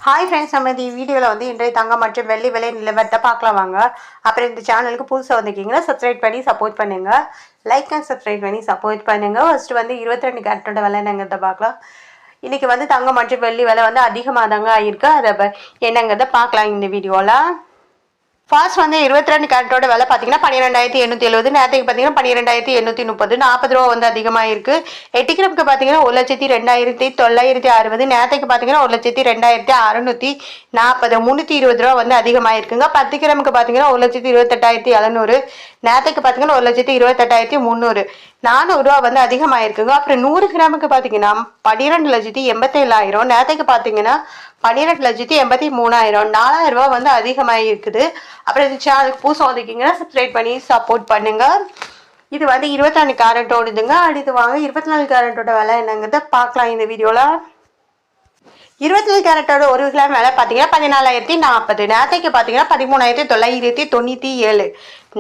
Hi friends, நம்ம இந்த வீடியோவில் வந்து இன்றைய தங்கம் மற்றும் வெள்ளி விலை நிலவரத்தை பார்க்கலாம் வாங்க. அப்புறம் இந்த சேனலுக்கு புதுசாக வந்திருக்கீங்கன்னா சப்ஸ்கிரைப் பண்ணி சப்போர்ட் பண்ணுங்கள். லைக் அண்ட் சப்ஸ்கிரைப் பண்ணி சப்போர்ட் பண்ணுங்கள். ஃபர்ஸ்ட் வந்து 22 கேரட்டோட விலை என்னங்கிறத பார்க்கலாம். இன்றைக்கி வந்து தங்கம் மற்றும் வெள்ளி விலை வந்து அதிகமாக தாங்க ஆகிருக்கு. அதை என்னங்கிறத பார்க்கலாம் இந்த வீடியோவில். ஃபாஸ்ட் வந்து 22 கேரட்டோட விலை பார்த்தீங்கன்னா 12,870. நேரத்துக்கு பார்த்தீங்கன்னா 12,830. 40 ரூபா வந்து அதிகமாக இருக்குது. 8 கிராமுக்கு பார்த்தீங்கன்னா 1,02,960. நேரத்துக்கு பார்த்தீங்கன்னா 1,02,640. 320 ரூபா வந்து அதிகமாக இருக்குங்க. 10 கிராமுக்கு பார்த்தீங்கன்னா 1,28,700. நேரத்துக்கு பார்த்தீங்கன்னா 1,28,300. 400 ரூபா வந்து அதிகமாக இருக்குங்க. அப்புறம் 100 கிராமுக்கு பார்த்தீங்கன்னா 12,87,000. நேரத்துக்கு பார்த்தீங்கன்னா 12,83,000. 4,000 ரூபா வந்து அதிகமாக இருக்குது. அப்புறம் இந்த சேனலுக்கு புதுசாக வந்திருக்கீங்கன்னா சப்ஸ்கிரைப் பண்ணி சப்போர்ட் பண்ணுங்க. இது வந்து 24 கேரட்டோடுதுங்க. அடுத்து வாங்க 24 கேரட்டோட விலை என்னங்கிறத பார்க்கலாம் இந்த வீடியோவில். 24 கேரட்டோட 1 கிராம் விலை பார்த்தீங்கன்னா 14,040. நேரத்தைக்கு பார்த்தீங்கன்னா 13,997.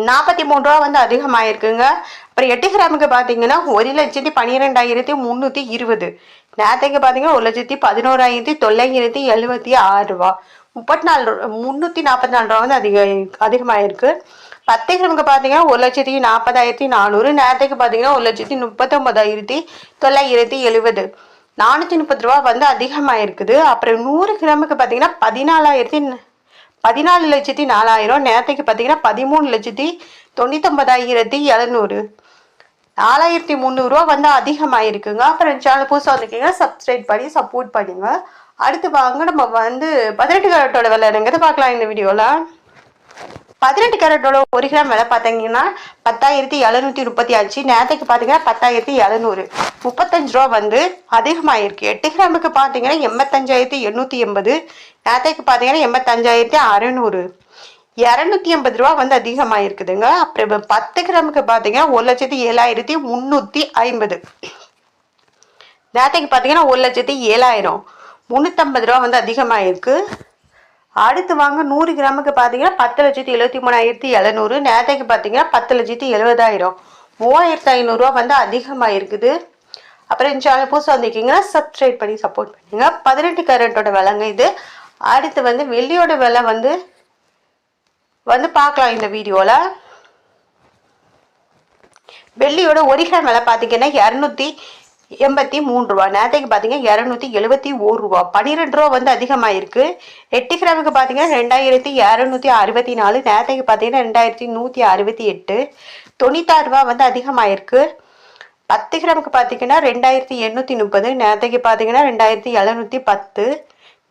43 ரூபா வந்து அதிகமாக இருக்குங்க. அப்புறம் 8 கிராமுக்கு பார்த்தீங்கன்னா 1,12,320. நேரத்தைக்கு பார்த்தீங்கன்னா 1,11,976 ரூபா. 344 ரூபா வந்து அதிகமாக இருக்கு. 10 கிராமுக்கு பார்த்தீங்கன்னா 1,40,400. நேரத்துக்கு பார்த்தீங்கன்னா 1,39,970. 430 ரூபா வந்து அதிகமாக இருக்குது. அப்புறம் 100 கிராமுக்கு பார்த்தீங்கன்னா 14,04,000. நேரத்துக்கு பார்த்தீங்கன்னா 13,99,700. 4,300 ரூபா வந்து அதிகமாக இருக்குங்க. அப்புறம் சேனல் புதுசாக வந்திருக்கீங்கன்னா சப்ஸ்கிரைப் பண்ணி சப்போர்ட் பண்ணுங்க. அடுத்து வாங்க நம்ம வந்து 18 கேரட்டோட விலை என்னங்கிறத பார்க்கலாம் இந்த வீடியோவில். 18 கேரட்டோட 1 கிராம் விலை பார்த்தீங்கன்னா 10,735. நேரத்துக்கு பார்த்தீங்கன்னா 10,700. 35 ரூபா வந்து அதிகமாக இருக்குது. 8 கிராமுக்கு பார்த்தீங்கன்னா 85,880. நேரத்துக்கு பார்த்தீங்கன்னா 85,600. 280 ரூபா வந்து அதிகமாக இருக்குதுங்க. அப்புறம் 10 கிராமுக்கு பார்த்தீங்கன்னா 1,07,350. நேரத்துக்கு பார்த்தீங்கன்னா 1,07,000. 350 ரூபா வந்து அதிகமாக இருக்குது. அடுத்து வாங்க 100 கிராமுக்கு பார்த்தீங்கன்னா 10,73,700. நேரத்துக்கு பார்த்தீங்கன்னா 10,70,000. 3,500 ரூபா வந்து அதிகமாக இருக்குது. அப்புறம் இந்த சேனல் புதுசாக வந்திருக்கீங்கன்னா சப்ஸ்கிரைப் பண்ணி சப்போர்ட் பண்ணுங்க. 18 கேரட்டோட விலைங்க இது. அடுத்து வந்து வெள்ளியோட விலை வந்து பார்க்கலாம் இந்த வீடியோவில். வெள்ளியோட 1 கிராம் விலை பார்த்தீங்கன்னா 283 ரூபா. நேரத்துக்கு பார்த்தீங்கன்னா 271 ரூபா. 12 ரூபா வந்து அதிகமாக இருக்குது. 8 கிராமுக்கு பார்த்தீங்கன்னா 2,264. நேரத்துக்கு பார்த்தீங்கன்னா 2,168. 96 ரூபா வந்து அதிகமாக இருக்குது. 10 கிராமுக்கு பார்த்தீங்கன்னா 2,830. நேரத்துக்கு பார்த்தீங்கன்னா 2,710.